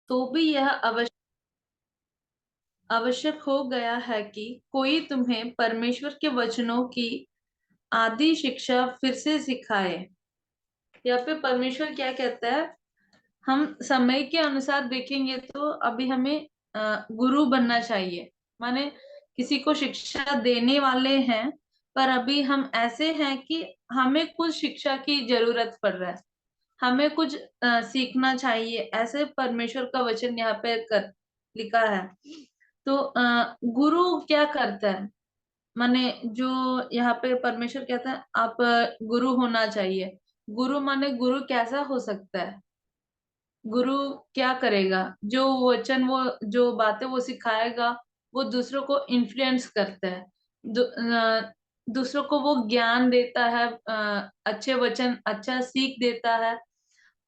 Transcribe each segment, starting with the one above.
तो भी यह आवश्यक हो गया है कि कोई तुम्हें परमेश्वर के वचनों की आदि शिक्षा फिर से सिखाए। यहाँ पे परमेश्वर क्या कहता है, हम समय के अनुसार देखेंगे तो अभी हमें गुरु बनना चाहिए, माने किसी को शिक्षा देने वाले हैं, पर अभी हम ऐसे हैं कि हमें कुछ शिक्षा की जरूरत पड़ रहा है, हमें कुछ सीखना चाहिए, ऐसे परमेश्वर का वचन यहाँ पे लिखा है। तो गुरु क्या करता है, माने जो यहाँ पे परमेश्वर कहता है आप गुरु होना चाहिए। गुरु माने गुरु कैसा हो सकता है, गुरु क्या करेगा, जो वचन वो जो बातें वो सिखाएगा वो दूसरों को इन्फ्लुएंस करता है। दूसरों को वो ज्ञान देता है, अच्छे वचन अच्छा सीख देता है,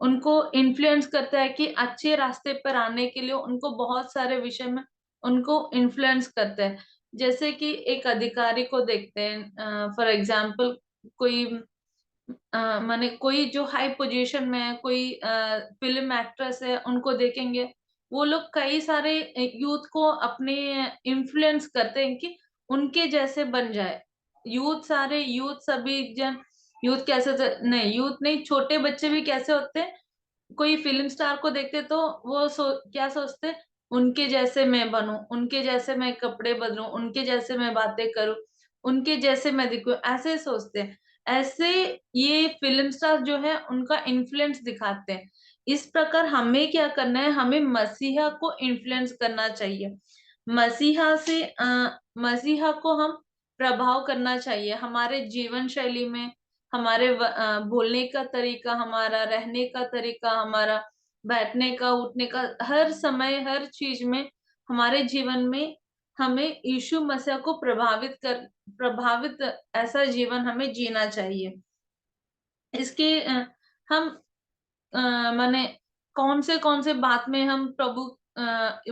उनको इन्फ्लुएंस करता है कि अच्छे रास्ते पर आने के लिए उनको बहुत सारे विषय में उनको इन्फ्लुएंस करता है। जैसे कि एक अधिकारी को देखते हैं, फॉर एग्जाम्पल कोई माने कोई जो हाई पोजीशन में है, कोई फिल्म एक्ट्रेस है, उनको देखेंगे, वो लोग कई सारे यूथ को अपने इन्फ्लुएंस करते हैं कि उनके जैसे बन जाए। यूथ सभी जन यूथ कैसे नहीं, यूथ नहीं, छोटे बच्चे भी कैसे होते हैं, कोई फिल्म स्टार को देखते तो वो क्या सोचते, उनके जैसे मैं बनूं, उनके जैसे मैं कपड़े बदलूं, उनके जैसे मैं बातें करूं, उनके जैसे मैं दिखूं, ऐसे सोचते हैं। ऐसे ये फिल्म स्टार जो है उनका इन्फ्लुएंस दिखाते हैं। इस प्रकार हमें क्या करना है, हमें मसीहा को इन्फ्लुएंस करना चाहिए। मसीहा को हम प्रभाव करना चाहिए हमारे जीवन शैली में, हमारे बोलने का तरीका, हमारा रहने का तरीका, हमारा बैठने का उठने का, हर समय हर चीज में हमारे जीवन में हमें यीशु मसीह को प्रभावित ऐसा जीवन हमें जीना चाहिए। इसके हम माने कौन से बात में हम प्रभु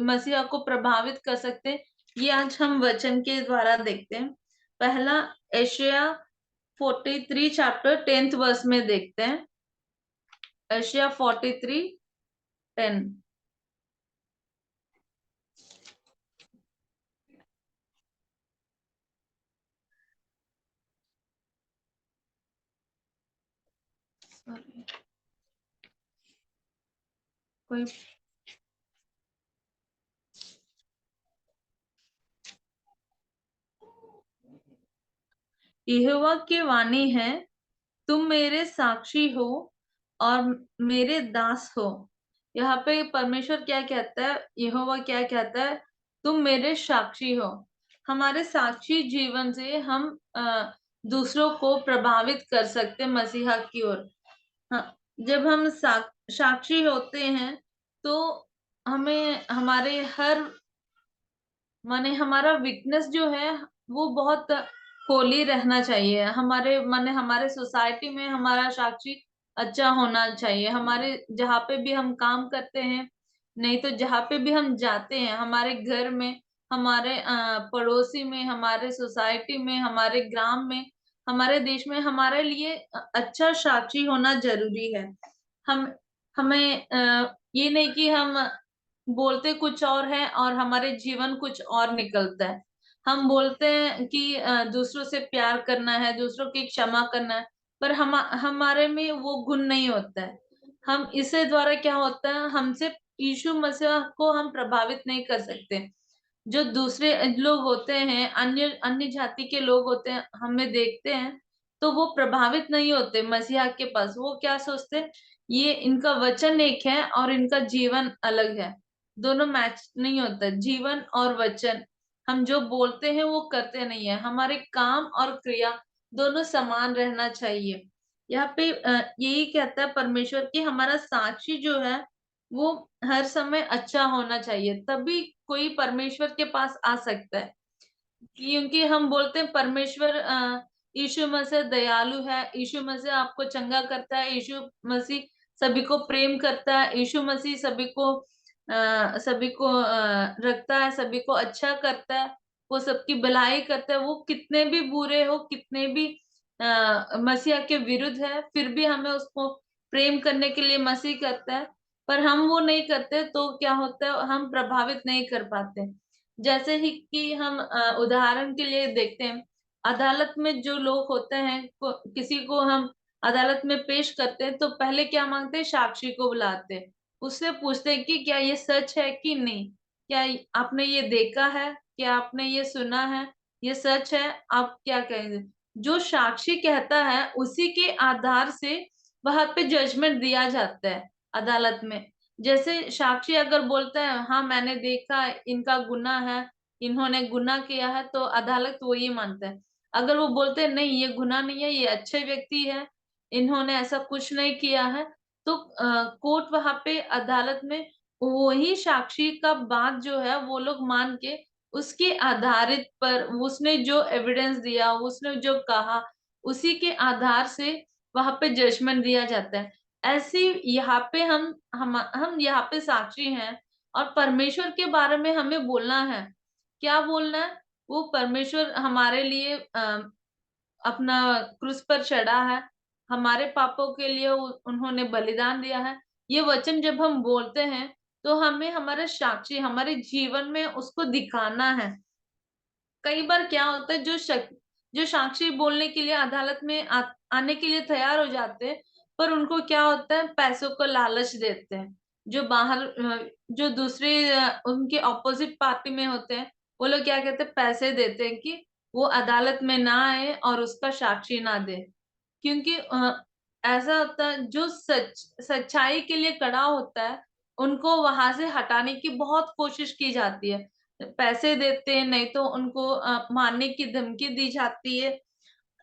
मसीहा को प्रभावित कर सकते हैं, ये आज हम वचन के द्वारा देखते हैं। पहला एशिया 43 चैप्टर 10th वर्स में देखते हैं। एशिया 43:10। सॉरी, कोई यहोवा की वाणी है, तुम मेरे साक्षी हो और मेरे दास हो। यहाँ पे परमेश्वर क्या कहता है, यहोवा क्या कहता है, तुम मेरे साक्षी हो। हमारे साक्षी जीवन से हम दूसरों को प्रभावित कर सकते हैं मसीहा की ओर। हाँ, जब हम साक्षी होते हैं तो हमें हमारे हर माने हमारा विटनेस जो है वो बहुत होली रहना चाहिए। हमारे माने हमारे सोसाइटी में हमारा साक्षी अच्छा होना चाहिए। हमारे जहाँ पे भी हम काम करते हैं, नहीं तो जहाँ पे भी हम जाते हैं, हमारे घर में, हमारे पड़ोसी में, हमारे सोसाइटी में, हमारे ग्राम में, हमारे देश में, हमारे लिए अच्छा साक्षी होना जरूरी है। हम हमें ये नहीं कि हम बोलते कुछ और है और हमारे जीवन कुछ और निकलता है। हम बोलते हैं कि दूसरों से प्यार करना है, दूसरों की क्षमा करना है, पर हमारे में वो गुण नहीं होता है। हम इसे द्वारा क्या होता है, हमसे यीशु मसीह को हम प्रभावित नहीं कर सकते। जो दूसरे लोग होते हैं, अन्य अन्य जाति के लोग होते हैं, हमें देखते हैं तो वो प्रभावित नहीं होते मसीहा के पास। वो क्या सोचते हैं, ये इनका वचन एक है और इनका जीवन अलग है, दोनों मैच नहीं होता। जीवन और वचन, हम जो बोलते हैं वो करते नहीं है, हमारे काम और क्रिया दोनों समान रहना चाहिए। यहाँ पे यही कहता है परमेश्वर कि हमारा साक्षी जो है वो हर समय अच्छा होना चाहिए, तभी कोई परमेश्वर के पास आ सकता है। क्योंकि हम बोलते हैं परमेश्वर यीशु मसीह दयालु है, यीशु मसीह आपको चंगा करता है, यीशु मसीह सभी को प्रेम करता है, यीशु मसीह सभी को रखता है, सभी को अच्छा करता है, वो सबकी भलाई करता है। वो कितने भी बुरे हो, कितने भी मसीहा के विरुद्ध है, फिर भी हमें उसको प्रेम करने के लिए मसीह करता है। पर हम वो नहीं करते तो क्या होता है, हम प्रभावित नहीं कर पाते। जैसे ही कि हम उदाहरण के लिए देखते हैं, अदालत में जो लोग होते हैं, किसी को हम अदालत में पेश करते हैं तो पहले क्या मांगते हैं, साक्षी को बुलाते हैं। उससे पूछते हैं कि क्या ये सच है कि नहीं, क्या आपने ये देखा है, क्या आपने ये सुना है, ये सच है, आप क्या कहेंगे। जो साक्षी कहता है उसी के आधार से वहां पे जजमेंट दिया जाता है अदालत में। जैसे साक्षी अगर बोलता है हाँ मैंने देखा, इनका गुनाह है, इन्होंने गुनाह किया है, तो अदालत वो ये मानता है। अगर वो बोलते हैं नहीं ये गुनाह नहीं है, ये अच्छे व्यक्ति है, इन्होंने ऐसा कुछ नहीं किया है, तो कोर्ट वहां पे अदालत में वही साक्षी का बात जो है वो लोग मान के, उसके आधारित पर उसने जो एविडेंस दिया, उसने जो कहा, उसी के आधार से वहां पे जजमेंट दिया जाता है। ऐसे यहाँ पे हम यहाँ पे साक्षी हैं, और परमेश्वर के बारे में हमें बोलना है। क्या बोलना है, वो परमेश्वर हमारे लिए अपना क्रूस पर चढ़ा है, हमारे पापों के लिए उन्होंने बलिदान दिया है। ये वचन जब हम बोलते हैं तो हमें हमारे साक्षी हमारे जीवन में उसको दिखाना है। कई बार क्या होता है, जो साक्षी बोलने के लिए अदालत में आने के लिए तैयार हो जाते हैं, पर उनको क्या होता है, पैसों को लालच देते हैं। जो बाहर जो दूसरे उनके ऑपोजिट पार्टी में होते हैं, वो लोग क्या कहते हैं, पैसे देते हैं कि वो अदालत में ना आए और उसका साक्षी ना दे। क्योंकि ऐसा होता है, जो सच्चाई के लिए खड़ा होता है, उनको वहां से हटाने की बहुत कोशिश की जाती है। पैसे देते हैं, नहीं तो उनको मारने की धमकी दी जाती है,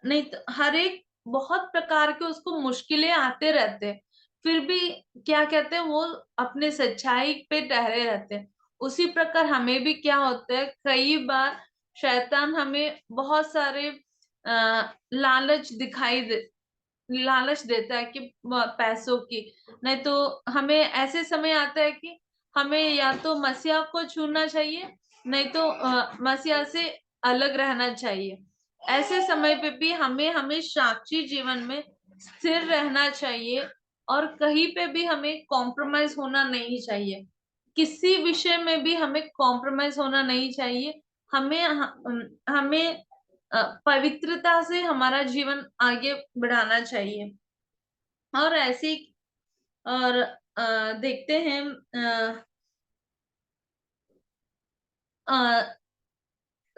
नहीं तो हर एक बहुत प्रकार के उसको मुश्किलें आते रहते हैं। फिर भी क्या कहते हैं, वो अपने सच्चाई पे ठहरे रहते हैं। उसी प्रकार हमें भी क्या होता है, कई बार शैतान हमें बहुत सारे लालच लालच देता है कि पैसों की, नहीं तो हमें ऐसे समय आता है कि हमें या तो मसीहा को छूना चाहिए, नहीं तो मसीहा से अलग रहना चाहिए। ऐसे समय पे भी हमें हमें साक्षी जीवन में स्थिर रहना चाहिए, और कहीं पे भी हमें कॉम्प्रोमाइज होना नहीं चाहिए। किसी विषय में भी हमें कॉम्प्रोमाइज होना नहीं चाहिए। हमें पवित्रता से हमारा जीवन आगे बढ़ाना चाहिए। और ऐसे ही- और देखते हैं अ,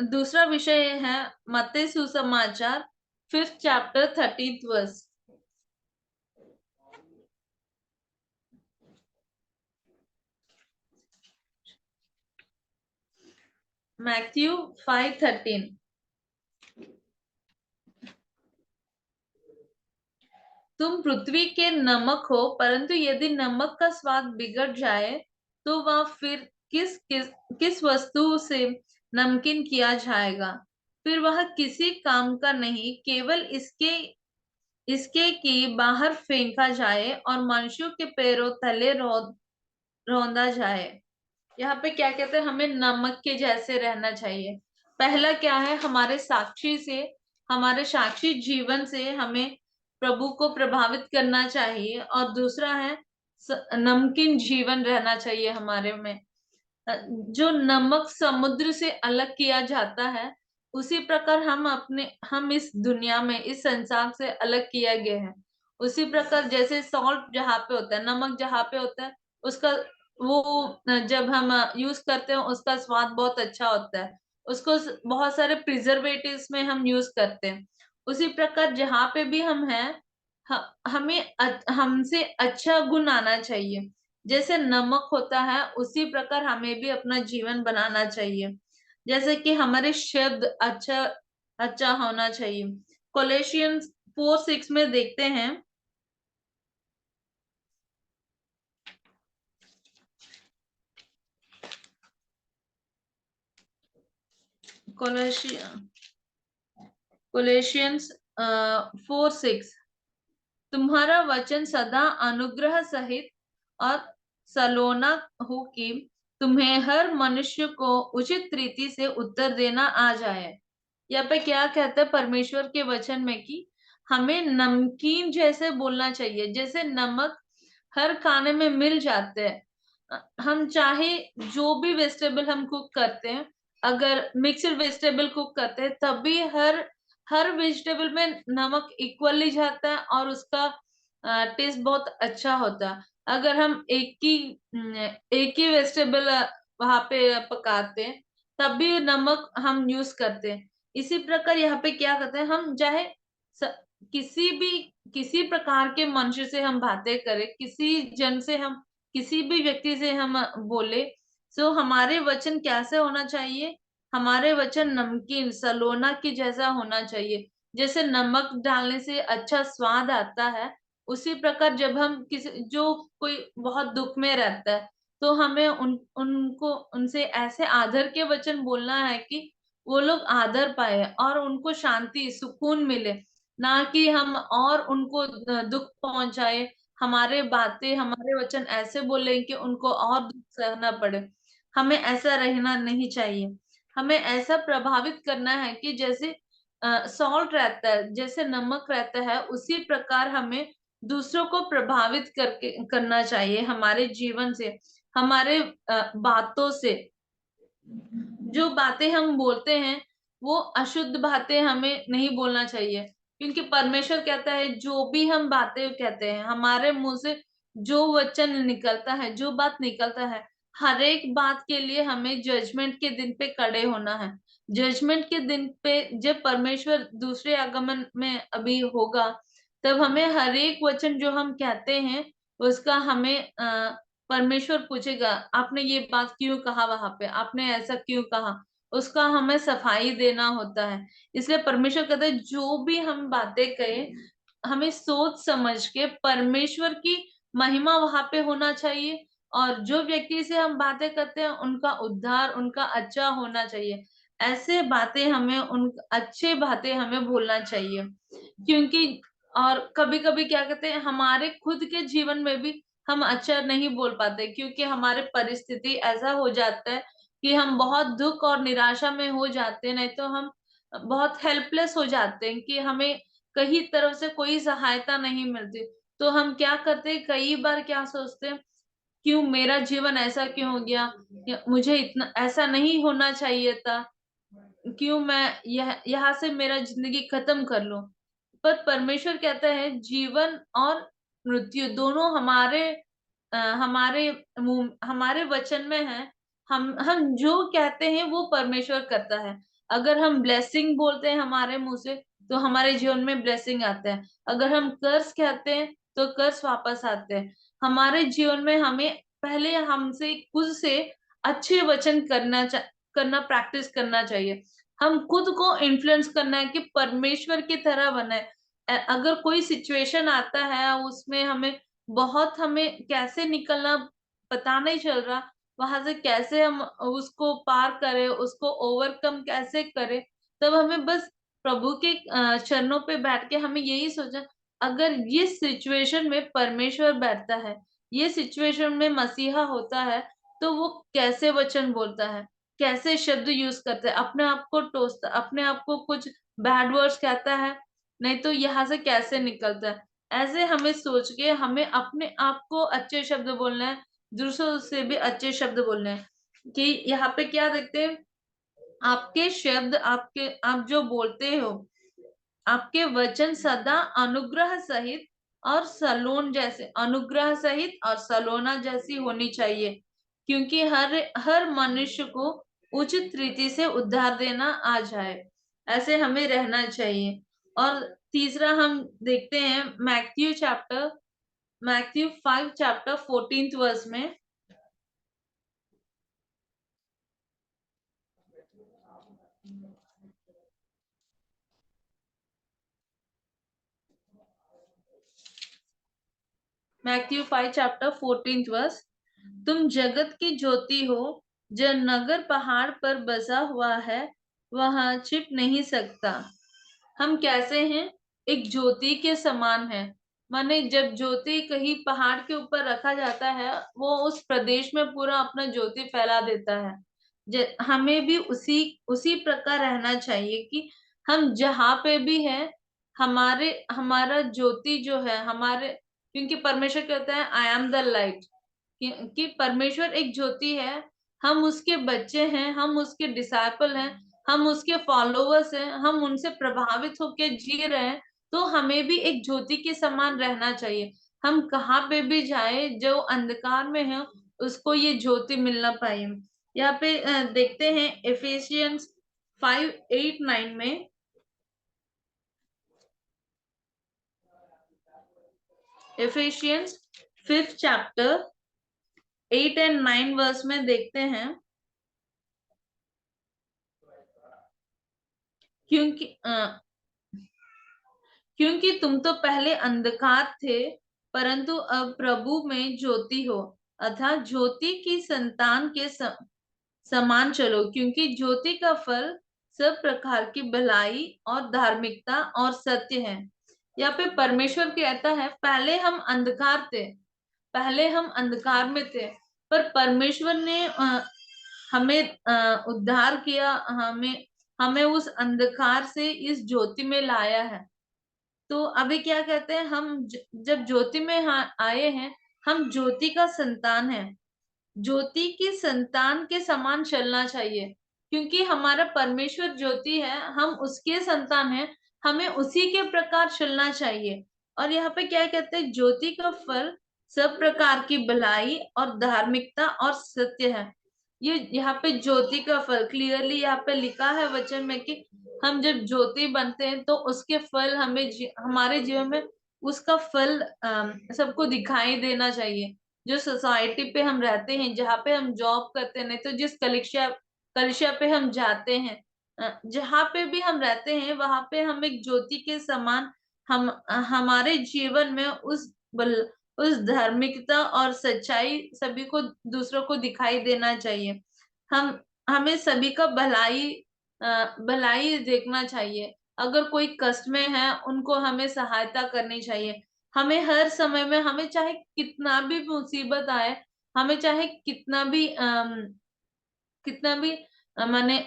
दूसरा विषय है मत्ती सुसमाचार 5th chapter 13th verse. Matthew 5:13। तुम पृथ्वी के नमक हो, परंतु यदि नमक का स्वाद बिगड़ जाए तो वह फिर किस वस्तु से नमकीन किया जाएगा, फिर वह किसी काम का नहीं, केवल इसके इसके कि बाहर फेंका जाए और मनुष्यों के पैरों तले रौंदा जाए। यहाँ पे क्या कहते हैं, हमें नमक के जैसे रहना चाहिए। पहला क्या है, हमारे साक्षी जीवन से हमें प्रभु को प्रभावित करना चाहिए, और दूसरा है नमकीन जीवन रहना चाहिए हमारे में। जो नमक समुद्र से अलग किया जाता है, उसी प्रकार हम इस दुनिया में, इस संसार से अलग किया गया है। उसी प्रकार जैसे सॉल्ट जहाँ पे होता है, नमक जहाँ पे होता है, उसका वो जब हम यूज करते हैं उसका स्वाद बहुत अच्छा होता है। उसको बहुत सारे प्रिजर्वेटिव्स में हम यूज करते हैं। उसी प्रकार जहाँ पे भी हम हैं, हमसे अच्छा गुण आना चाहिए। जैसे नमक होता है, उसी प्रकार हमें भी अपना जीवन बनाना चाहिए। जैसे कि हमारे शब्द अच्छा अच्छा होना चाहिए। कोलेशियंस 4:6 में देखते हैं। कोलेशियंस 4:6। तुम्हारा वचन सदा अनुग्रह सहित और सलोना हो कि तुम्हें हर मनुष्य को उचित रीति से उत्तर देना आ जाए। यहाँ पे क्या कहता है परमेश्वर के वचन में कि हमें नमकीन जैसे बोलना चाहिए, जैसे नमक हर खाने में मिल जाते हैं। हम चाहे जो भी वेजिटेबल हम कुक करते हैं, अगर मिक्सड वेजिटेबल कुक करते हैं तब भी हर हर वेजिटेबल में नमक इक्वली जाता है और उसका टेस्ट बहुत अच्छा होता है। अगर हम एक ही वेजिटेबल वहां पे पकाते हैं तब भी नमक हम यूज करते हैं। इसी प्रकार यहाँ पे क्या करते हैं, हम चाहे स, किसी भी किसी प्रकार के मनुष्य से हम बातें करें, किसी जन से हम किसी भी व्यक्ति से हम बोले, तो हमारे वचन कैसे होना चाहिए, हमारे वचन नमकीन सलोना की जैसा होना चाहिए। जैसे नमक डालने से अच्छा स्वाद आता है, उसी प्रकार जब हम किसी जो कोई बहुत दुख में रहता है तो हमें उनको उनसे ऐसे आदर के वचन बोलना है कि वो लोग आदर पाए और उनको शांति सुकून मिले, ना कि हम और उनको दुख पहुंचाए। हमारे वचन ऐसे बोले कि उनको और दुख सहना पड़े। हमें ऐसा रहना नहीं चाहिए। हमें ऐसा प्रभावित करना है कि जैसे सॉल्ट रहता है, जैसे नमक रहता है, उसी प्रकार हमें दूसरों को प्रभावित करके करना चाहिए हमारे जीवन से, हमारे बातों से। जो बातें हम बोलते हैं वो अशुद्ध बातें हमें नहीं बोलना चाहिए, क्योंकि परमेश्वर कहता है जो भी हम बातें कहते हैं, हमारे मुंह से जो वचन निकलता है, जो बात निकलता है, हर एक बात के लिए हमें जजमेंट के दिन पे खड़े होना है। जजमेंट के दिन पे जब परमेश्वर दूसरे आगमन में अभी होगा, तब हमें हर एक वचन जो हम कहते हैं उसका हमें परमेश्वर पूछेगा, आपने ये बात क्यों कहा, वहां पे आपने ऐसा क्यों कहा, उसका हमें सफाई देना होता है। इसलिए परमेश्वर कहता है जो भी हम बातें कहें, हमें सोच समझ के परमेश्वर की महिमा वहां पे होना चाहिए, और जो व्यक्ति से हम बातें करते हैं उनका उद्धार, उनका अच्छा होना चाहिए। ऐसे बातें हमें उन अच्छे बातें हमें बोलना चाहिए, क्योंकि और कभी कभी क्या कहते हैं, हमारे खुद के जीवन में भी हम अच्छा नहीं बोल पाते, क्योंकि हमारे परिस्थिति ऐसा हो जाता है कि हम बहुत दुख और निराशा में हो जाते हैं, नहीं तो हम बहुत हेल्पलेस हो जाते हैं कि हमें कहीं तरफ से कोई सहायता नहीं मिलती। तो हम क्या करते हैं, कई बार क्या सोचते हैं, क्यों मेरा जीवन ऐसा क्यों हो गया, मुझे इतना ऐसा नहीं होना चाहिए था, क्यों मैं यहाँ से मेरा जिंदगी खत्म कर लूं। पर परमेश्वर कहता है जीवन और मृत्यु दोनों हमारे वचन में है। हम जो कहते हैं वो परमेश्वर करता है। अगर हम ब्लेसिंग बोलते हैं हमारे मुंह से, तो हमारे जीवन में ब्लेसिंग आता है। अगर हम कर्स कहते हैं तो कर्स वापस आते हैं हमारे जीवन में। हमें पहले हमसे खुद से अच्छे वचन करना प्रैक्टिस करना चाहिए। हम खुद को इन्फ्लुएंस करना है कि परमेश्वर की तरह बने। अगर कोई सिचुएशन आता है उसमें हमें कैसे निकलना पता नहीं चल रहा, वहां से कैसे हम उसको पार करें, उसको ओवरकम कैसे करें, तब हमें बस प्रभु के चरणों पे बैठ के हमें यही सोचा, अगर ये सिचुएशन में परमेश्वर बैठता है, ये सिचुएशन में मसीहा होता है, तो वो कैसे वचन बोलता है, कैसे शब्द यूज करता है, अपने आप को टोसता, अपने आप को कुछ बैड वर्ड्स कहता है, नहीं तो यहाँ से कैसे निकलता है। ऐसे हमें सोच के हमें अपने आप को अच्छे शब्द बोलना है, दूसरों से भी अच्छे शब्द बोलने हैं। कि यहाँ पे क्या देखते हैं, आपके शब्द, आप जो बोलते हो, आपके वचन सदा अनुग्रह सहित और सलोन जैसे, अनुग्रह सहित और सलोना जैसी होनी चाहिए, क्योंकि हर हर मनुष्य को उचित रीति से उद्धार देना आ जाए। ऐसे हमें रहना चाहिए। और तीसरा हम देखते हैं मैथ्यू 5 चैप्टर 14 वर्स में। मैथ्यू 5 चैप्टर 14 वर्स, तुम जगत की ज्योति हो, जो नगर पहाड़ पर बसा हुआ है वहां छिप नहीं सकता। हम कैसे हैं, एक ज्योति के समान है। माने जब ज्योति कहीं पहाड़ के ऊपर रखा जाता है, वो उस प्रदेश में पूरा अपना ज्योति फैला देता है। हमें भी उसी उसी प्रकार रहना चाहिए कि हम जहाँ पे भी हैं, हमारा ज्योति जो है हमारे, क्योंकि परमेश्वर कहते हैं आई एम द लाइट, कि परमेश्वर एक ज्योति है, हम उसके बच्चे हैं, हम उसके डिसाइपल हैं, हम उसके फॉलोवर्स हैं, हम उनसे प्रभावित होकर जी रहे हैं, तो हमें भी एक ज्योति के समान रहना चाहिए। हम कहाँ पे भी जाए, जो अंधकार में है उसको ये ज्योति मिलना पाए। यहाँ पे देखते हैं एफिशियंस 5:8-9 में, एफिशियंस 5th चैप्टर 8 और 9 वर्स में देखते हैं, क्योंकि तुम तो पहले अंधकार थे, परंतु अब प्रभु में ज्योति हो, अर्थात ज्योति की संतान के समान चलो, क्योंकि ज्योति का फल सब प्रकार की भलाई और धार्मिकता और सत्य है। यहाँ पे परमेश्वर कहता है पहले हम अंधकार थे, पहले हम अंधकार में थे, पर परमेश्वर ने हमें उद्धार किया, हमें हमें उस अंधकार से इस ज्योति में लाया है। तो अभी क्या कहते हैं, हम जब ज्योति में आए हैं, हम ज्योति का संतान है, ज्योति की संतान के समान चलना चाहिए, क्योंकि हमारा परमेश्वर ज्योति है, हम उसके संतान हैं, हमें उसी के प्रकार चलना चाहिए। और यहाँ पे क्या कहते हैं, ज्योति का फल सब प्रकार की भलाई और धार्मिकता और सत्य है। ये यहाँ पे ज्योति का फल क्लियरली यहाँ पे लिखा है वचन में कि हम जब ज्योति बनते हैं तो उसके फल हमें हमारे जीवन में उसका फल सबको दिखाई देना चाहिए। जो सोसाइटी पे हम रहते हैं, जहाँ पे हम जॉब करते हैं, नहीं तो जिस कलिसिया कलिसिया पे हम जाते हैं, जहाँ पे भी हम रहते हैं, वहां पे हम एक ज्योति के समान हम हमारे जीवन में उस धार्मिकता और सच्चाई सभी को दूसरों को दिखाई देना चाहिए। हम हमें सभी का भलाई देखना चाहिए। अगर कोई कष्ट में है, उनको हमें सहायता करनी चाहिए। हमें हर समय में, हमें चाहे कितना भी मुसीबत आए, हमें चाहे कितना भी माने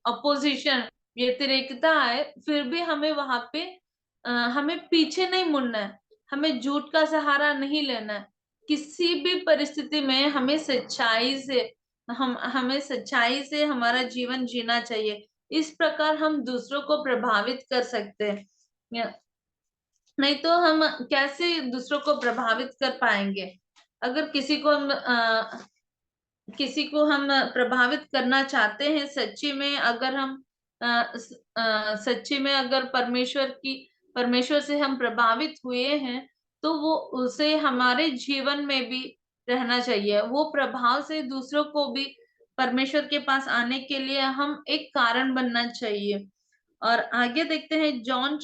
अपोजिशन व्यतिरेकता आए, फिर भी हमें वहां पे हमें पीछे नहीं मुड़ना है, हमें झूठ का सहारा नहीं लेना है। किसी भी परिस्थिति में हमें सच्चाई से हमारा जीवन जीना चाहिए। इस प्रकार हम दूसरों को प्रभावित कर सकते हैं। नहीं तो हम कैसे दूसरों को प्रभावित कर पाएंगे? अगर किसी को हम प्रभावित करना चाहते हैं सच्ची में, अगर हम सच्ची में अगर परमेश्वर से हम प्रभावित हुए हैं, तो वो उसे हमारे जीवन में भी रहना चाहिए। वो प्रभाव से दूसरों को भी परमेश्वर के पास आने के लिए हम एक कारण बनना चाहिए। और आगे देखते हैं जॉन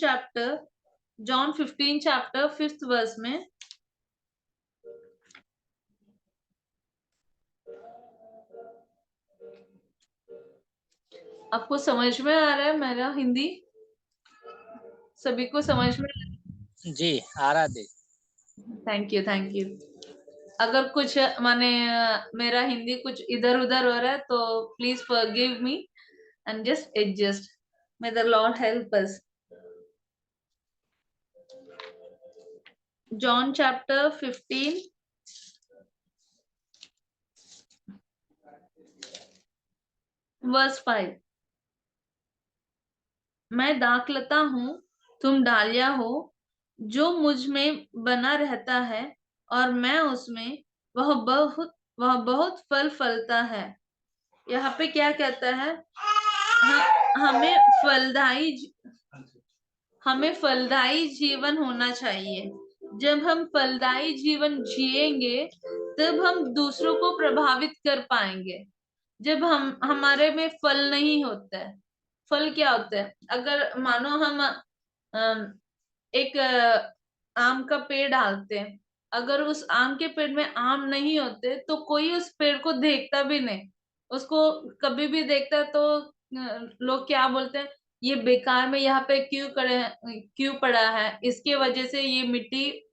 15 चैप्टर 5th वर्स में। आपको समझ में आ रहा है मेरा हिंदी? सभी को समझ में? जी आ रहा थी। Thank you, thank you. अगर कुछ माने मेरा हिंदी कुछ इधर उधर हो रहा है तो please forgive me and just adjust. May the Lord help us. John chapter 15 verse 5। मैं दाखलता हूँ, तुम डालियां हो। जो मुझ में बना रहता है और मैं उसमें, वह बहुत फल फलता है। यहाँ पे क्या कहता है, हमें फलदायी जीवन होना चाहिए। जब हम फलदायी जीवन जिएंगे, तब हम दूसरों को प्रभावित कर पाएंगे। जब हमारे में फल नहीं होता है, फल क्या होता है, अगर मानो हम एक आम का पेड़ डालते हैं, अगर उस आम के पेड़ में आम नहीं होते तो कोई उस पेड़ को देखता भी नहीं। उसको कभी भी देखता तो लोग क्या बोलते हैं, ये बेकार में यहाँ पे क्यों पड़ा है, इसके वजह से ये मिट्टी,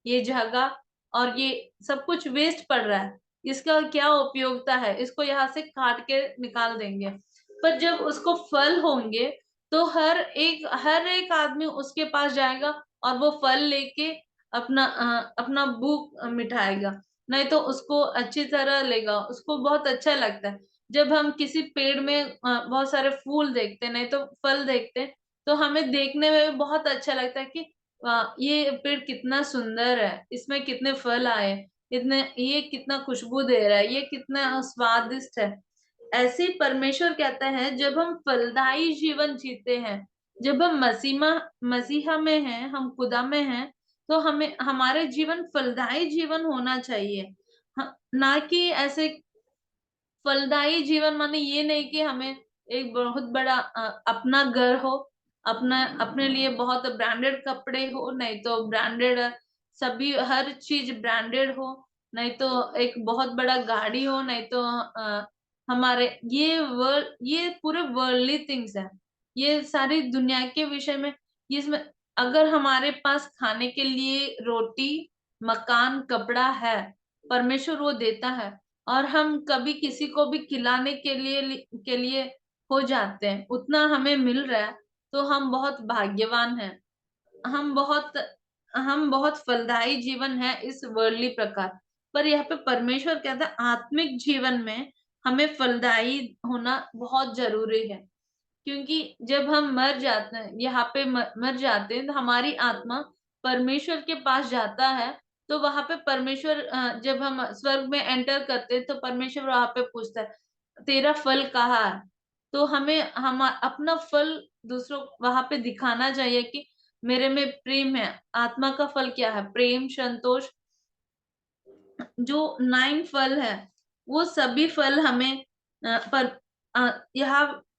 ये जगह और ये सब कुछ वेस्ट पड़ रहा है, इसका क्या उपयोगिता है, इसको यहाँ से काट के निकाल देंगे। पर जब उसको फल होंगे तो हर एक आदमी उसके पास जाएगा और वो फल लेके अपना भूख मिटाएगा, नहीं तो उसको अच्छी तरह लेगा, उसको बहुत अच्छा लगता है। जब हम किसी पेड़ में बहुत सारे फूल देखते हैं, नहीं तो फल देखते हैं, तो हमें देखने में भी बहुत अच्छा लगता है कि ये पेड़ कितना सुंदर है, इसमें कितने फल आए, इतने, ये कितना खुशबू दे रहा है, ये कितना स्वादिष्ट है। ऐसे ही परमेश्वर कहता है, जब हम फलदायी जीवन जीते हैं, जब हम मसीहा में हैं, हम खुदा में हैं, तो हमें हमारे जीवन फलदायी जीवन होना चाहिए। ना कि ऐसे फलदायी जीवन माने ये नहीं कि हमें एक बहुत बड़ा अपना घर हो, अपना अपने लिए बहुत ब्रांडेड कपड़े हो, नहीं तो ब्रांडेड सभी हर चीज ब्रांडेड हो, नहीं तो एक बहुत बड़ा गाड़ी हो, नहीं तो हमारे ये पूरे वर्ल्डली थिंग्स है, ये सारी दुनिया के विषय में। इसमें अगर हमारे पास खाने के लिए रोटी, मकान, कपड़ा है, परमेश्वर वो देता है, और हम कभी किसी को भी खिलाने के लिए हो जाते हैं, उतना हमें मिल रहा है, तो हम बहुत भाग्यवान हैं। हम बहुत हम बहुत फलदायी जीवन है इस वर्ldly प्रकार। पर यहाँ पे परमेश्वर कहता है, आत्मिक जीवन में हमें फलदायी होना बहुत जरूरी है। क्योंकि जब हम मर जाते हैं, यहाँ पे मर जाते हैं, तो हमारी आत्मा परमेश्वर के पास जाता है। तो वहां पे परमेश्वर, जब हम स्वर्ग में एंटर करते हैं, तो परमेश्वर वहां पे पूछता है, तेरा फल कहाँ है? तो हमें हम अपना फल दूसरों वहां पे दिखाना चाहिए कि मेरे में प्रेम है। आत्मा का फल क्या है? प्रेम, संतोष, जो 9 फल है, वो सभी फल हमें पर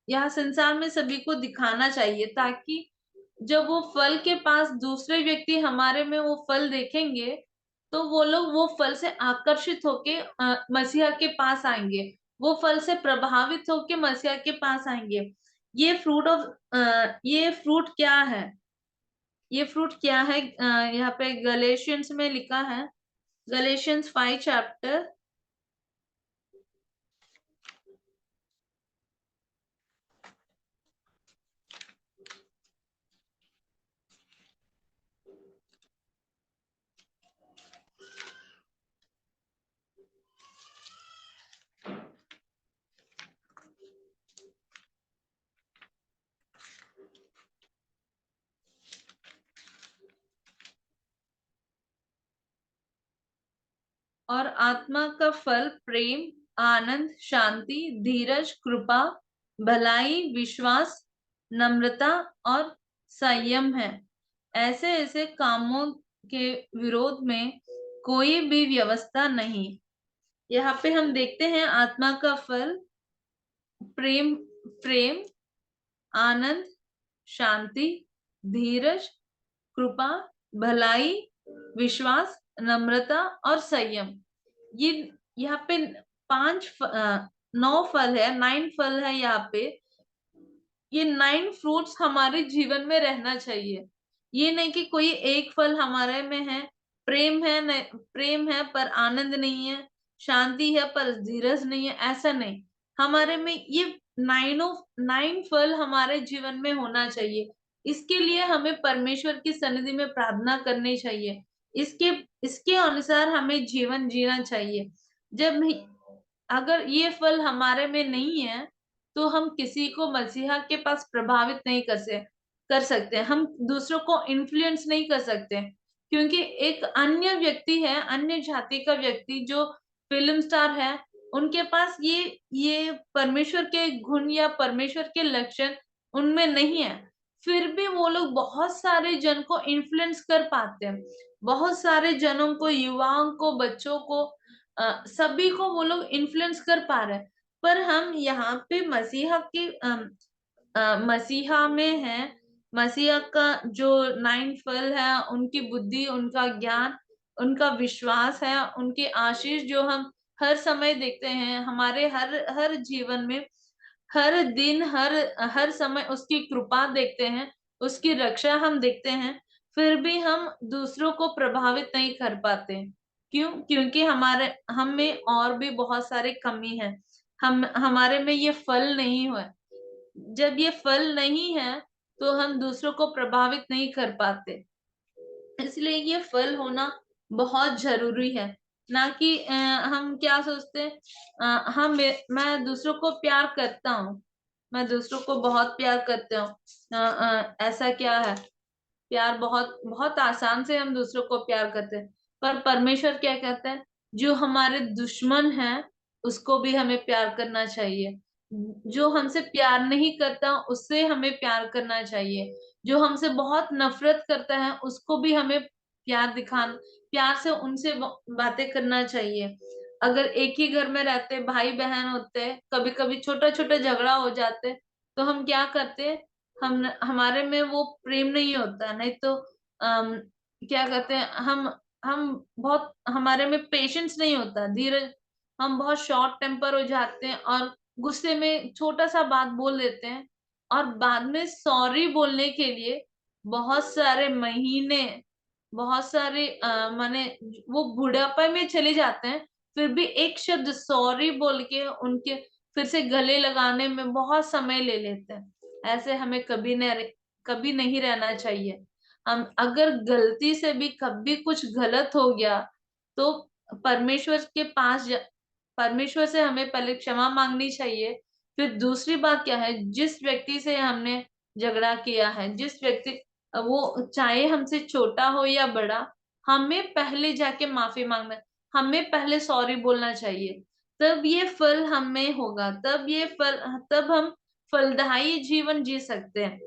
यहाँ संसार में सभी को दिखाना चाहिए, ताकि जब वो फल के पास दूसरे व्यक्ति हमारे में वो फल देखेंगे, तो वो लोग वो फल से आकर्षित होके मसीहा के पास आएंगे, वो फल से प्रभावित होके मसीहा के पास आएंगे। ये फ्रूट क्या है? ये फ्रूट क्या है? यहाँ पे गलेशियंस में लिखा है, गलेशियंस 5 चैप्टर। और आत्मा का फल प्रेम, आनंद, शांति, धीरज, कृपा, भलाई, विश्वास, नम्रता और संयम है। ऐसे ऐसे कामों के विरोध में कोई भी व्यवस्था नहीं। यहाँ पे हम देखते हैं आत्मा का फल प्रेम, प्रेम, आनंद, शांति, धीरज, कृपा, भलाई, विश्वास, नम्रता और संयम। ये यहाँ पे 9 फल है, 9 फल है यहाँ पे। ये 9 फ्रूट्स हमारे जीवन में रहना चाहिए। ये नहीं कि कोई एक फल हमारे में है, प्रेम है नहीं, प्रेम है पर आनंद नहीं है, शांति है पर धीरज नहीं है, ऐसा नहीं। हमारे में ये 9 फल हमारे जीवन में होना चाहिए। इसके लिए हमें परमेश्वर की सन्निधि में प्रार्थना करनी चाहिए। इसके इसके अनुसार हमें जीवन जीना चाहिए। जब अगर ये फल हमारे में नहीं है, तो हम किसी को मसीहा के पास प्रभावित नहीं कर सकते, हम दूसरों को इन्फ्लुएंस नहीं कर सकते। क्योंकि एक अन्य व्यक्ति है, अन्य जाति का व्यक्ति जो फिल्म स्टार है, उनके पास ये परमेश्वर के गुण या परमेश्वर के लक्षण उनमें नहीं है, फिर भी वो लोग बहुत सारे जन को इन्फ्लुएंस कर पाते हैं, बहुत सारे जनों को, युवाओं को, बच्चों को, सभी को वो लोग इन्फ्लुएंस कर पा रहे हैं। पर हम यहाँ पे मसीहा में है, मसीहा का जो 9 फल है, उनकी बुद्धि, उनका ज्ञान, उनका विश्वास है, उनकी आशीष जो हम हर समय देखते हैं हमारे हर हर जीवन में, हर दिन, हर समय उसकी कृपा देखते हैं, उसकी रक्षा हम देखते हैं, फिर भी हम दूसरों को प्रभावित नहीं कर पाते। क्यों? क्योंकि हमारे हम में और भी बहुत सारे कमी है, हम हमारे में ये फल नहीं हुए। जब ये फल नहीं है, तो हम दूसरों को प्रभावित नहीं कर पाते। इसलिए ये फल होना बहुत जरूरी है। ना कि हम क्या सोचते हैं, मैं दूसरों को प्यार करता हूँ, मैं दूसरों को बहुत प्यार करता हूँ। ऐसा क्या है, प्यार बहुत बहुत आसान से हम दूसरों को प्यार करते हैं। पर परमेश्वर क्या कहते हैं, जो हमारे दुश्मन है उसको भी हमें प्यार करना चाहिए। जो हमसे प्यार नहीं करता उससे हमें प्यार करना चाहिए। जो हमसे बहुत नफरत करता है उसको भी हमें प्यार से उनसे बातें करना चाहिए। अगर एक ही घर में रहते भाई बहन होते, कभी कभी छोटा छोटा झगड़ा हो जाते, तो हम क्या करते, हम हमारे में वो प्रेम नहीं होता, नहीं तो क्या कहते हैं, हम बहुत, हमारे में पेशेंस नहीं होता, धीरज, हम बहुत शॉर्ट टेम्पर हो जाते हैं और गुस्से में छोटा सा बात बोल देते हैं, और बाद में सॉरी बोलने के लिए बहुत सारे महीने, बहुत सारे माने वो बुढ़ापे में चले जाते हैं, फिर भी एक शब्द सॉरी बोल के उनके फिर से गले लगाने में बहुत समय ले लेते हैं। ऐसे हमें कभी नहीं रहना चाहिए। हम अगर गलती से भी कभी कुछ गलत हो गया तो परमेश्वर के पास परमेश्वर से हमें पहले क्षमा मांगनी चाहिए। फिर दूसरी बात क्या है, जिस व्यक्ति से हमने झगड़ा किया है, जिस व्यक्ति, वो चाहे हमसे छोटा हो या बड़ा, हमें पहले जाके माफी मांगना है, हमें पहले सॉरी बोलना चाहिए। तब ये फल हमें होगा, तब हम फलदायी जीवन जी सकते हैं।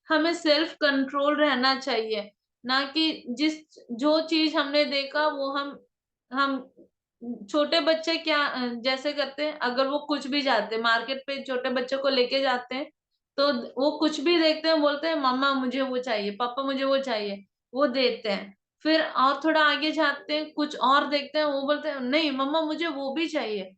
हमें सेल्फ कंट्रोल रहना चाहिए, ना कि जिस जो चीज हमने देखा वो हम छोटे बच्चे क्या जैसे करते हैं, अगर वो कुछ भी जाते हैं मार्केट पे, छोटे बच्चे को लेके जाते हैं, तो वो कुछ भी देखते हैं, बोलते हैं मम्मा मुझे वो चाहिए, पापा मुझे वो चाहिए, वो देते हैं। फिर और थोड़ा आगे जाते हैं, कुछ और देखते हैं, वो बोलते हैं नहीं मम्मा मुझे वो भी चाहिए।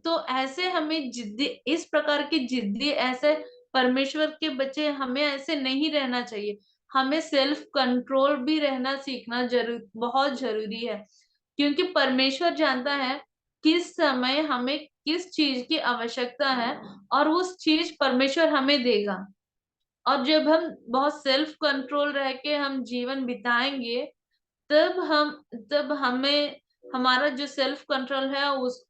तो ऐसे हमें जिद्दी, इस प्रकार की जिद्दी, ऐसे परमेश्वर के बच्चे हमें ऐसे नहीं रहना चाहिए। हमें सेल्फ कंट्रोल भी रहना सीखना बहुत जरूरी है, क्योंकि परमेश्वर जानता है किस समय हमें किस चीज की आवश्यकता है, और उस चीज परमेश्वर हमें देगा। और जब हम बहुत सेल्फ कंट्रोल रह के हम जीवन बिताएंगे, तब हम तब हमें हमारा जो सेल्फ कंट्रोल है उस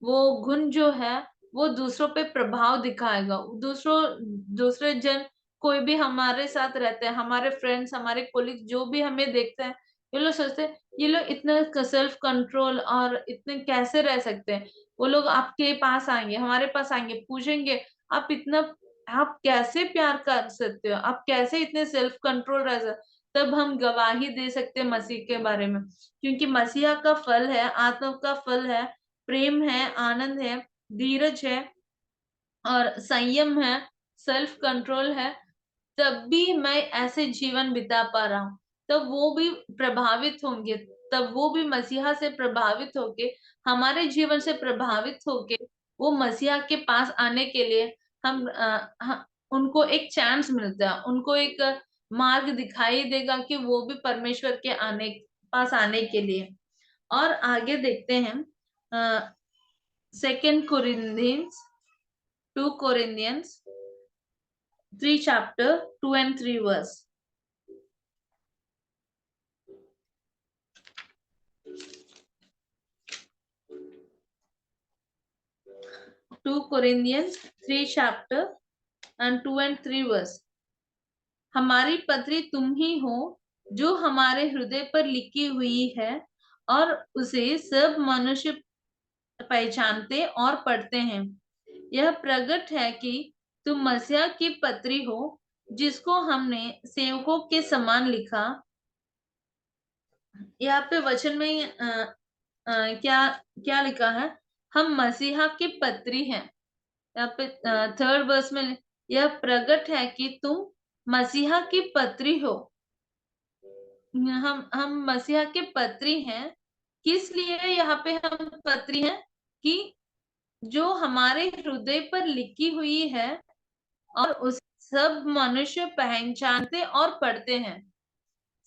वो गुण जो है वो दूसरों पे प्रभाव दिखाएगा। दूसरे जन, कोई भी हमारे साथ रहते हैं, हमारे फ्रेंड्स, हमारे कोलिग, जो भी हमें देखते हैं, ये लोग सोचते हैं ये लोग इतना सेल्फ कंट्रोल और इतने कैसे रह सकते हैं। वो लोग आपके पास आएंगे, हमारे पास आएंगे, पूछेंगे आप इतना, आप कैसे प्यार कर सकते हो, आप कैसे इतने सेल्फ कंट्रोल रह सकते। तब हम गवाही दे सकते हैं मसीह के बारे में, क्योंकि मसीहा का फल है, आत्मा का फल है, प्रेम है, आनंद है, धीरज है और संयम है, सेल्फ कंट्रोल है। तब भी मैं ऐसे जीवन बिता पा रहा हूँ, तब वो भी प्रभावित होंगे, तब वो भी मसीहा से प्रभावित होके, हमारे जीवन से प्रभावित होके, वो मसीहा के पास आने के लिए उनको एक चांस मिलता है, उनको एक मार्ग दिखाई देगा कि वो भी परमेश्वर के पास आने के लिए। और आगे देखते हैं, 2 Corinthians 3 chapter 2 and 3 verse। 2 Corinthians 3 chapter and 2 and 3 verse। हमारी पत्री तुम ही हो, जो हमारे हृदय पर लिखी हुई है, और उसे सब मनुष्य पहचानते और पढ़ते हैं। यह प्रकट है कि तुम मसीहा की पत्री हो, जिसको हमने सेवकों के समान लिखा। यहाँ पे वचन में क्या क्या लिखा है, हम मसीहा की पत्री हैं। यहाँ पे 3rd वर्स में, यह प्रकट है कि तुम मसीहा की पत्री हो। हम मसीहा के पत्री हैं। किस लिए यहाँ पे हम पत्री हैं, कि जो हमारे हृदय पर लिखी हुई है, और उस सब मनुष्य पहचानते और पढ़ते हैं।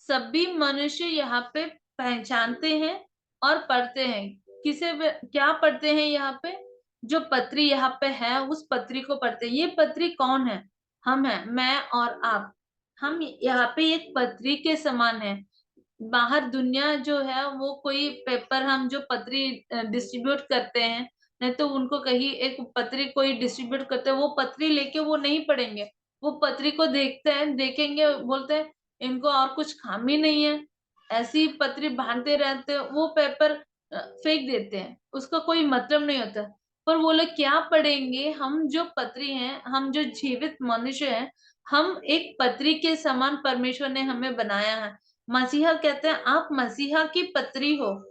सभी मनुष्य यहाँ पे पहचानते हैं और पढ़ते हैं। क्या पढ़ते हैं यहाँ पे, जो पत्री यहाँ पे है उस पत्री को पढ़ते हैं। ये पत्री कौन है, हम हैं, मैं और आप। हम यहाँ पे एक पत्री के समान है। बाहर दुनिया जो है वो कोई पेपर, हम जो पत्री डिस्ट्रीब्यूट करते हैं, नहीं तो उनको कहीं एक पत्री कोई डिस्ट्रीब्यूट करते हैं, वो पत्री लेके वो नहीं पढ़ेंगे। वो पत्री को देखते हैं, देखेंगे, बोलते हैं इनको और कुछ काम ही नहीं है, ऐसी पत्री बांधते रहते हैं, वो पेपर फेंक देते हैं, उसका कोई मतलब नहीं होता। पर वो लोग क्या पढ़ेंगे? हम जो पत्री हैं, हम जो जीवित मनुष्य हैं, हम एक पत्री के समान परमेश्वर ने हमें बनाया है। मसीहा कहते हैं आप मसीहा की पत्री हो।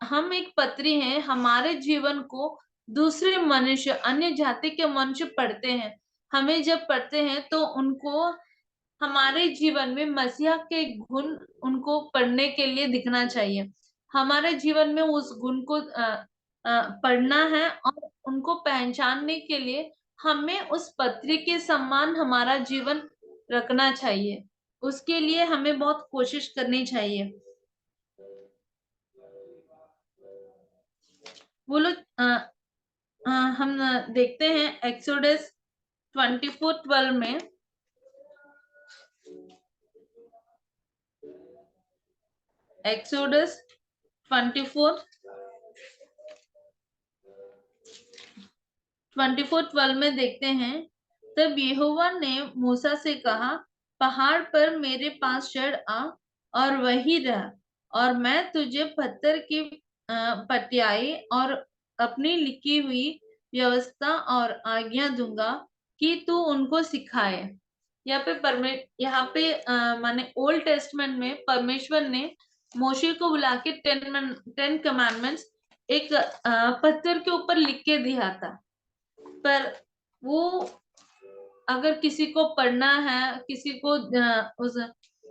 हम एक पत्री हैं, हमारे जीवन को दूसरे मनुष्य, अन्य जाति के मनुष्य पढ़ते हैं। हमें जब पढ़ते हैं तो उनको हमारे जीवन में मसीहा के गुण उनको पढ़ने के लिए दिखना चाहिए। हमारे जीवन में उस गुण को पढ़ना है, और उनको पहचानने के लिए हमें उस पत्री के समान हमारा जीवन रखना चाहिए। उसके लिए हमें बहुत कोशिश करनी चाहिए। वो लोग हम देखते हैं एक्सोडस 24:12 में। एक्सोडस 24:12 में देखते हैं, तब यहोवा ने मूसा से कहा, पहाड़ पर मेरे पास चढ़ आ और वहीं रह, और मैं तुझे पत्थर की पटियाई और अपनी लिखी हुई व्यवस्था और आज्ञा दूंगा कि तू उनको सिखाए। यहाँ पे माने ओल्ड टेस्टमेंट में परमेश्वर ने मोशे को बुला के 10 कमांडमेंट्स एक पत्थर के ऊपर लिख के दिया था। पर वो अगर किसी को पढ़ना है,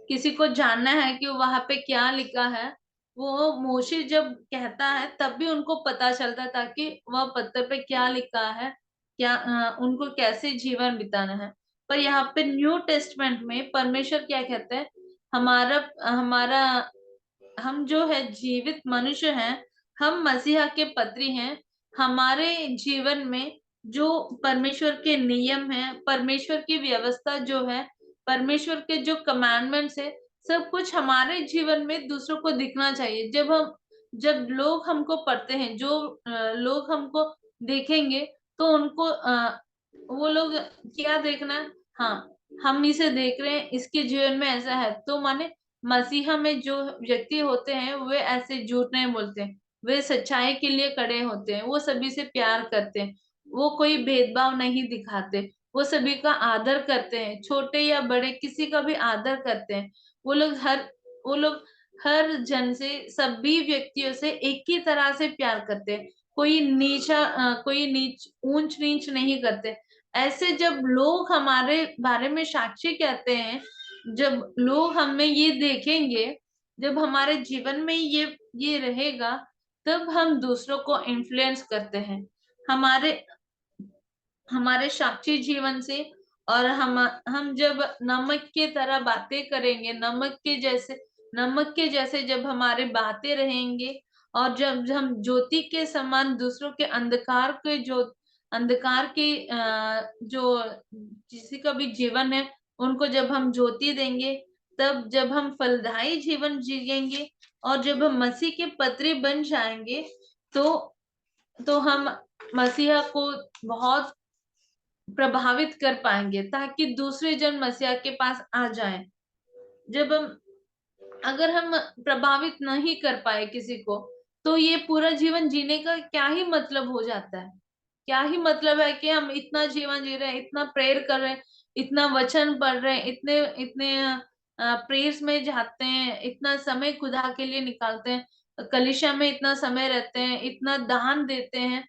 किसी को जानना है कि वहां पे क्या लिखा है, वो मोशे जब कहता है तब भी उनको पता चलता था कि वह पत्थर पे क्या लिखा है, क्या उनको कैसे जीवन बिताना है। पर यहाँ पे न्यू टेस्टमेंट में परमेश्वर क्या कहते हैं, हमारा हमारा हम जो है जीवित मनुष्य हैं, हम मसीहा के पत्री हैं। हमारे जीवन में जो परमेश्वर के नियम है, परमेश्वर की व्यवस्था जो है, परमेश्वर के जो कमांडमेंट्स है, सब कुछ हमारे जीवन में दूसरों को दिखना चाहिए। जब लोग हमको पढ़ते हैं, जो लोग हमको देखेंगे, तो उनको वो लोग क्या देखना है? हाँ, हम इसे देख रहे हैं, इसके जीवन में ऐसा है, तो माने मसीहा में जो व्यक्ति होते हैं वे ऐसे झूठ नहीं बोलते हैं, वे सच्चाई के लिए खड़े होते हैं, वो सभी से प्यार करते हैं, वो कोई भेदभाव नहीं दिखाते, वो सभी का आदर करते हैं, छोटे या बड़े किसी का भी आदर करते हैं। वो लोग हर जन से, सभी व्यक्तियों से एक ही तरह से प्यार करते हैं। कोई ऊंच नीच नहीं करते। ऐसे जब लोग हमारे बारे में साक्षी कहते हैं, जब लोग हमें ये देखेंगे, जब हमारे जीवन में ये रहेगा, तब हम दूसरों को इन्फ्लुएंस करते हैं, हमारे हमारे साक्षी जीवन से। और हम जब नमक की तरह बातें करेंगे, नमक के जैसे जब हमारे बातें रहेंगे, और जब हम ज्योति के समान दूसरों के अंधकार के जो किसी का भी जीवन है, उनको जब हम ज्योति देंगे, तब जब हम फलदायी जीवन जिएंगे, और जब हम मसीह के पत्री बन जाएंगे, तो हम मसीहा को बहुत प्रभावित कर पाएंगे, ताकि दूसरे जन मसीहा के पास आ जाएं। जब हम अगर हम प्रभावित नहीं कर पाए किसी को, तो ये पूरा जीवन जीने का क्या ही मतलब हो जाता है? क्या ही मतलब है कि हम इतना जीवन जी रहे हैं, इतना प्रेयर कर रहे हैं, इतना वचन पढ़ रहे हैं, इतने इतने प्रेयर्स में जाते हैं, इतना समय खुदा के लिए निकालते हैं, कलीसिया में इतना समय रहते हैं, इतना दान देते हैं,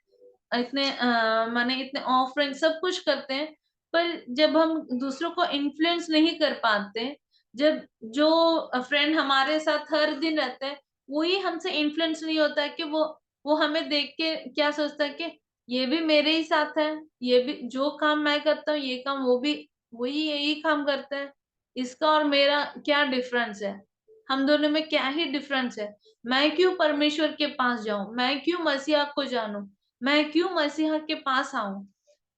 माने इतने ऑफरिंग सब कुछ करते हैं। पर जब हम दूसरों को इन्फ्लुएंस नहीं कर पाते, जब जो फ्रेंड हमारे साथ हर दिन रहता है, वही हमसे इन्फ्लुएंस नहीं होता है, कि वो हमें देख के क्या सोचता है कि ये भी मेरे ही साथ है, ये भी जो काम मैं करता हूँ ये काम वो भी वही यही काम करता है, इसका और मेरा क्या डिफरेंस है? हम दोनों में क्या ही डिफरेंस है? मैं क्यों परमेश्वर के पास जाऊं? मैं क्यों मसीहा को जानूं? मैं क्यों मसीहा के पास आऊं?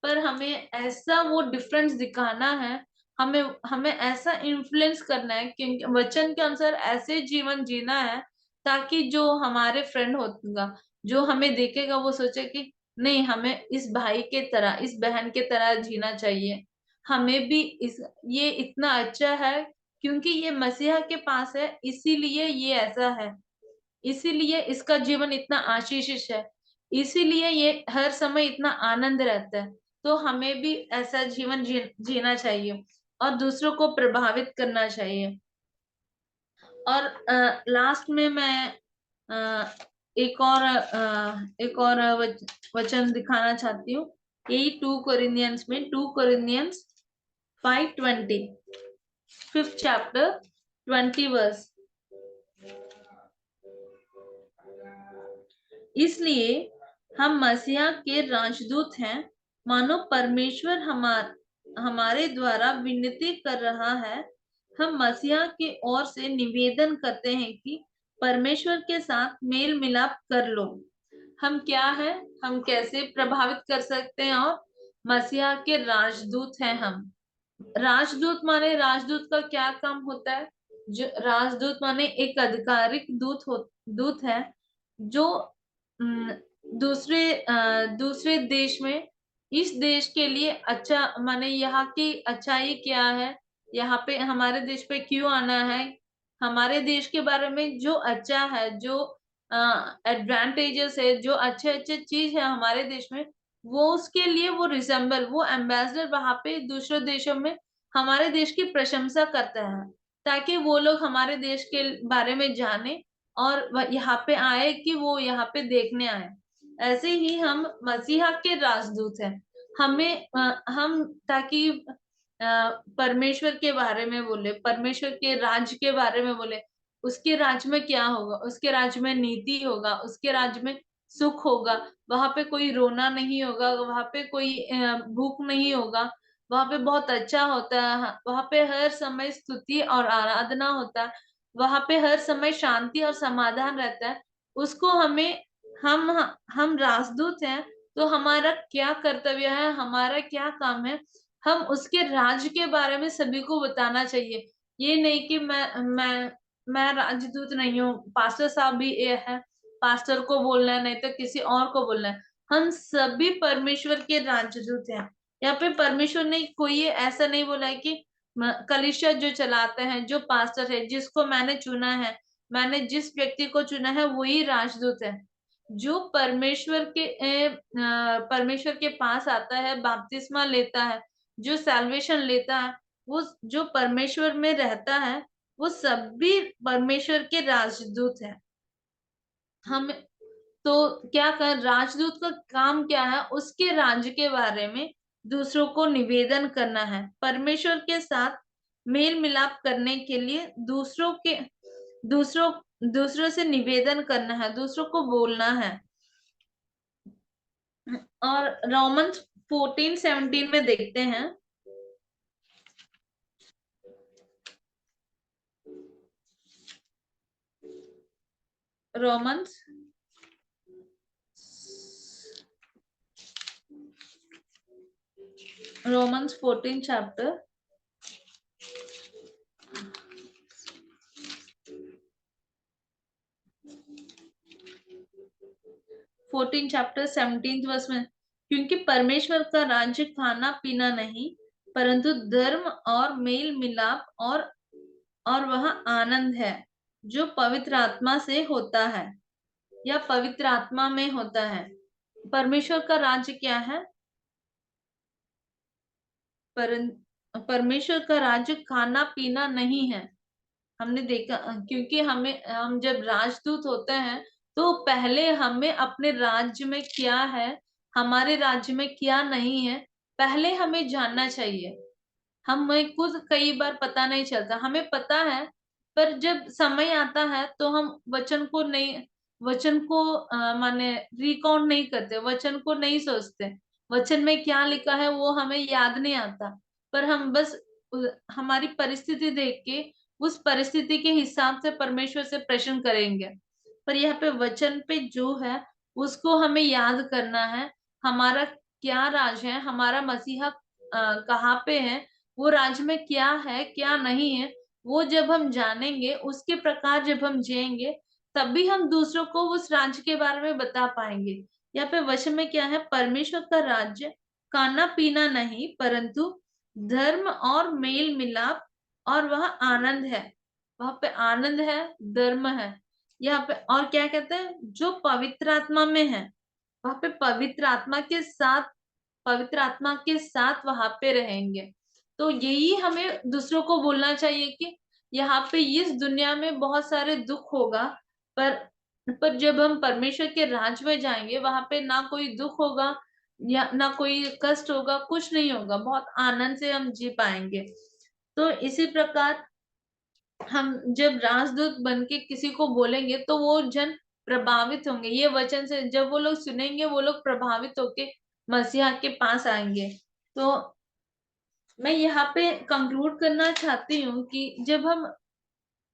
पर हमें ऐसा वो डिफरेंस दिखाना है, हमें हमें ऐसा इन्फ्लुएंस करना है कि वचन के अनुसार ऐसे जीवन जीना है ताकि जो हमारे फ्रेंड होगा, जो हमें देखेगा, वो सोचे कि नहीं, हमें इस भाई के तरह, इस बहन के तरह जीना चाहिए। हमें भी इस ये इतना अच्छा है क्योंकि ये मसीहा के पास है, इसीलिए ये ऐसा है, इसीलिए इसका जीवन इतना आशीषित है, इसीलिए ये हर समय इतना आनंद रहता है। तो हमें भी ऐसा जीवन जीना चाहिए और दूसरों को प्रभावित करना चाहिए। और लास्ट में मैं अ, एक और वचन दिखाना चाहती हूँ। यही 2 कोरिन्थियंस में, 2 कोरिन्थियंस 5:20, 5th चैप्टर 20 वर्स। इसलिए हम मसीहा के राजदूत हैं, मानो परमेश्वर हमारे द्वारा विनती कर रहा है। हम मसीहा की ओर से निवेदन करते हैं कि परमेश्वर के साथ मेल मिलाप कर लो। हम क्या है, हम कैसे प्रभावित कर सकते हैं? और मसीहा के राजदूत हैं हम। राजदूत माने, राजदूत का क्या काम होता है? जो राजदूत माने एक आधिकारिक दूत है जो अम, दूसरे देश में, इस देश के लिए अच्छा, माने यहाँ की अच्छाई क्या है, यहाँ पे हमारे देश पे क्यों आना है, हमारे देश के बारे में जो अच्छा है, जो एडवांटेजेस है, जो अच्छे अच्छे चीज है हमारे देश में, वो उसके लिए वो एम्बेसडर वहां पे दूसरे देशों में हमारे देश की प्रशंसा करता है, ताकि वो लोग हमारे देश के बारे में जाने और यहाँ पे आए, कि वो यहाँ पे देखने आए। ऐसे ही हम मसीहा के राजदूत हैं। हम ताकि परमेश्वर के बारे में बोले, परमेश्वर के राज्य के बारे में बोले। उसके राज्य में क्या होगा? उसके राज्य में नीति होगा, उसके राज्य में सुख होगा, वहां पे कोई रोना नहीं होगा, वहां पे कोई भूख नहीं होगा, वहां पे बहुत अच्छा होता है, वहां पे हर समय स्तुति और आराधना होता है, वहां पे हर समय शांति और समाधान रहता है। उसको हमें हम हम राजदूत हैं, तो हमारा क्या कर्तव्य है, हमारा क्या काम है? हम उसके राज्य के बारे में सभी को बताना चाहिए। ये नहीं कि मैं राजदूत नहीं हूँ, पास्टर साहब भी ये है, पास्टर को बोलना है, नहीं तो किसी और को बोलना है। हम सभी परमेश्वर के राजदूत हैं। यहाँ पे परमेश्वर ने कोई ऐसा नहीं बोला है कि कलीसिया जो चलाते हैं, जो पास्टर है, जिसको मैंने चुना है, मैंने जिस व्यक्ति को चुना है, वही राजदूत है। जो परमेश्वर के पास आता है, बपतिस्मा लेता है, जो सैल्वेशन लेता है, वो जो परमेश्वर में रहता है, वो सभी परमेश्वर के राजदूत है। हम तो क्या कर, राजदूत का काम क्या है? उसके राज्य के बारे में दूसरों को निवेदन करना है, परमेश्वर के साथ मेल मिलाप करने के लिए दूसरों दूसरों से निवेदन करना है, दूसरों को बोलना है। और रोमन्स 14:17 में देखते हैं। रोमन्स रोमन्स 14 चैप्टर 17th वर्ष में, क्योंकि परमेश्वर का राज्य खाना पीना नहीं, परंतु धर्म और मेल मिलाप और वह आनंद है जो पवित्र आत्मा से होता है, या पवित्र आत्मा में होता है। परमेश्वर का राज्य क्या है? पर परमेश्वर का राज्य खाना पीना नहीं है। हमने देखा, क्योंकि हम जब राजदूत होते हैं, तो पहले हमें अपने राज्य में क्या है, हमारे राज्य में क्या नहीं है, पहले हमें जानना चाहिए। हमें खुद कई बार पता नहीं चलता, हमें पता है, पर जब समय आता है तो हम वचन को माने रिकाउंट नहीं करते, वचन को नहीं सोचते, वचन में क्या लिखा है वो हमें याद नहीं आता। पर हम बस हमारी परिस्थिति देख के उस परिस्थिति के हिसाब से परमेश्वर से प्रश्न करेंगे। पर यहाँ पे वचन पे जो है, उसको हमें याद करना है, हमारा क्या राज है, हमारा मसीहा कहाँ पे है, वो राज्य में क्या है क्या नहीं है, वो जब हम जानेंगे, उसके प्रकार जब हम जिएंगे, तभी हम दूसरों को उस राज्य के बारे में बता पाएंगे। यहाँ पे वचन में क्या है, परमेश्वर का राज्य खाना पीना नहीं, परंतु धर्म और मेल मिलाप, और वह आनंद है। वहां पे आनंद है, धर्म है। यहाँ पे और क्या कहते हैं, जो पवित्र आत्मा में है, वहां पे पवित्र आत्मा के साथ वहां पे रहेंगे। तो यही हमें दूसरों को बोलना चाहिए कि यहाँ पे इस दुनिया में बहुत सारे दुख होगा, पर जब हम परमेश्वर के राज में जाएंगे, वहां पे ना कोई दुख होगा या ना कोई कष्ट होगा, कुछ नहीं होगा, बहुत आनंद से हम जी पाएंगे। तो इसी प्रकार हम जब राजदूत बन के किसी को बोलेंगे, तो वो जन प्रभावित होंगे। ये वचन से जब वो लोग सुनेंगे, वो लोग प्रभावित होके मसीहा के पास आएंगे। तो मैं यहाँ पे कंक्लूड करना चाहती हूँ कि जब हम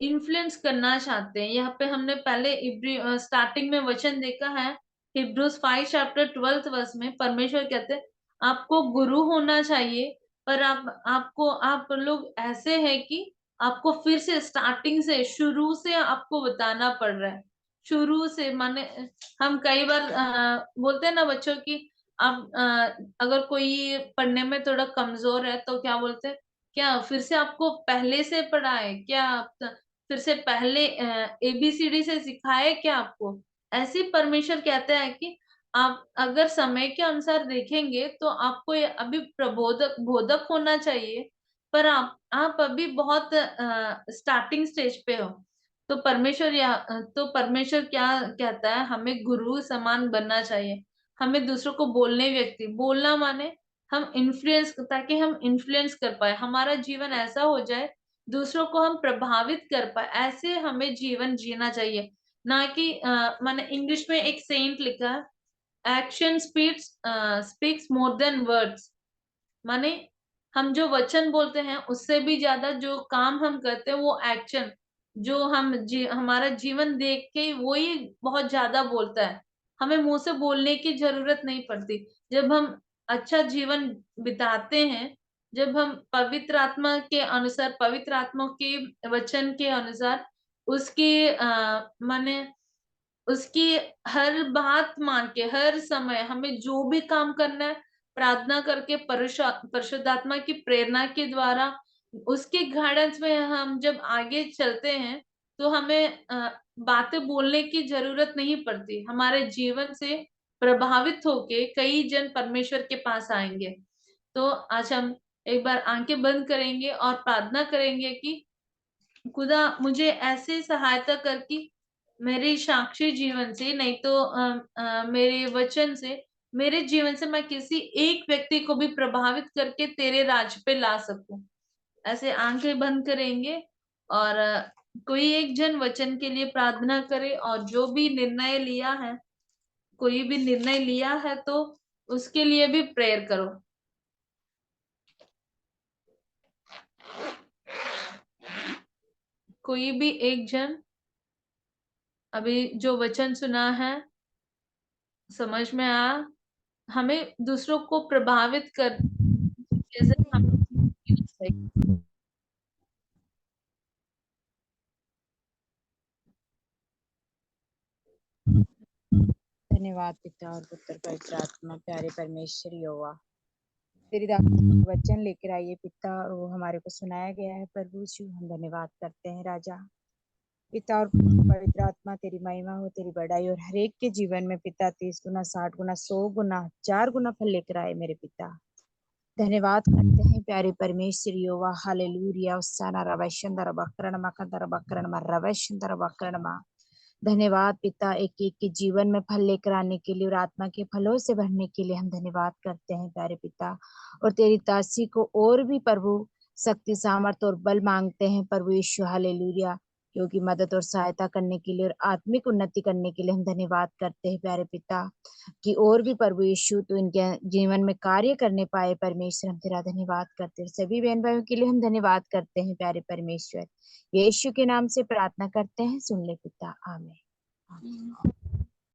इन्फ्लुएंस करना चाहते हैं, यहाँ पे हमने पहले स्टार्टिंग में वचन देखा है, हिब्रूज 5 चैप्टर 12 वर्स में परमेश्वर कहते हैं आपको गुरु होना चाहिए, पर आप लोग ऐसे हैं कि आपको फिर से स्टार्टिंग से, शुरू से आपको बताना पड़ रहा है। शुरू से माने, हम कई बार बोलते हैं ना बच्चों की, आप अगर कोई पढ़ने में थोड़ा कमजोर है तो क्या बोलते हैं, क्या फिर से आपको पहले से पढ़ाए क्या, फिर से पहले ABCD से सिखाए क्या आपको। ऐसे ही परमेश्वर कहता है कि आप अगर समय के अनुसार देखेंगे तो आपको ये अभी प्रबोधक बोधक होना चाहिए, पर आप अभी बहुत स्टार्टिंग स्टेज पे हो। तो परमेश्वर क्या कहता है, हमें गुरु समान बनना चाहिए। हमें दूसरों को बोलने, व्यक्ति बोलना माने हम इन्फ्लुएंस, ताकि हम इन्फ्लुएंस कर पाए, हमारा जीवन ऐसा हो जाए दूसरों को हम प्रभावित कर पाए, ऐसे हमें जीवन जीना चाहिए। ना कि मैंने इंग्लिश में एक सेंट लिखा है, action speaks more than words. माने हम जो वचन बोलते हैं उससे भी ज्यादा जो काम हम करते हैं, वो एक्शन, जो हमारा जीवन देख के वो ही बहुत ज्यादा बोलता है। हमें मुंह से बोलने की जरूरत नहीं पड़ती। जब हम अच्छा जीवन बिताते हैं, जब हम पवित्र आत्मा के अनुसार, पवित्र आत्मा के वचन के अनुसार, उसके माने उसकी हर बात मान के, हर समय हमें जो भी काम करना है, प्रार्थना करके, परिशुद्धात्मा की प्रेरणा के द्वारा, उसके गाइडेंस में हम जब आगे चलते हैं, तो हमें बातें बोलने की जरूरत नहीं पड़ती। हमारे जीवन से प्रभावित होके कई जन परमेश्वर के पास आएंगे। तो आज हम एक बार आंखें बंद करेंगे और प्रार्थना करेंगे कि खुदा मुझे ऐसे सहायता कर कि मेरे साक्षी जीवन से, नहीं तो मेरे वचन से, मेरे जीवन से मैं किसी एक व्यक्ति को भी प्रभावित करके तेरे राज पे ला सकूं। ऐसे आंखें बंद करेंगे और कोई एक जन वचन के लिए प्रार्थना करे, और जो भी निर्णय लिया है, कोई भी निर्णय लिया है तो उसके लिए भी प्रेयर करो। कोई भी एक जन अभी जो वचन सुना है, समझ में आ, हमें दूसरों को प्रभावित कर, जैसे हम धन्यवाद पिता और पुत्र पवित्र आत्मा, प्यारे परमेश्वर यहोवा, तेरी दास वचन लेकर आइए पिता, और वो हमारे को सुनाया गया है प्रभु जी, हम धन्यवाद करते हैं राजा। पिता और पवित्र आत्मा, तेरी महिमा हो, तेरी बड़ाई, और हर एक के जीवन में पिता 30 गुना 60 गुना 100 गुना 4 गुना फल लेकर आए मेरे पिता। धन्यवाद करते हैं प्यारे परमेश्वर यहोवा, हालेलुया, उस्साना रवैशंदर बकरण मकंदर बकरण रवैशंदर बकरण। धन्यवाद पिता, एक एक के जीवन में फल लेकर आने के लिए और आत्मा के फलों से भरने के लिए हम धन्यवाद करते हैं प्यारे पिता। और तेरी दासी को और भी प्रभु शक्ति, सामर्थ और बल मांगते हैं प्रभु यीशु, हालेलुया, क्योंकि मदद और सहायता करने के लिए और आत्मिक उन्नति करने के लिए हम धन्यवाद करते हैं प्यारे पिता, कि और भी प्रभु यीशु तो इनके जीवन में कार्य करने पाए। परमेश्वर, हम तेरा धन्यवाद करते हैं। सभी बहन भाइयों के लिए हम धन्यवाद करते हैं प्यारे परमेश्वर। यीशु के नाम से प्रार्थना करते हैं, सुन ले पिता, आमीन।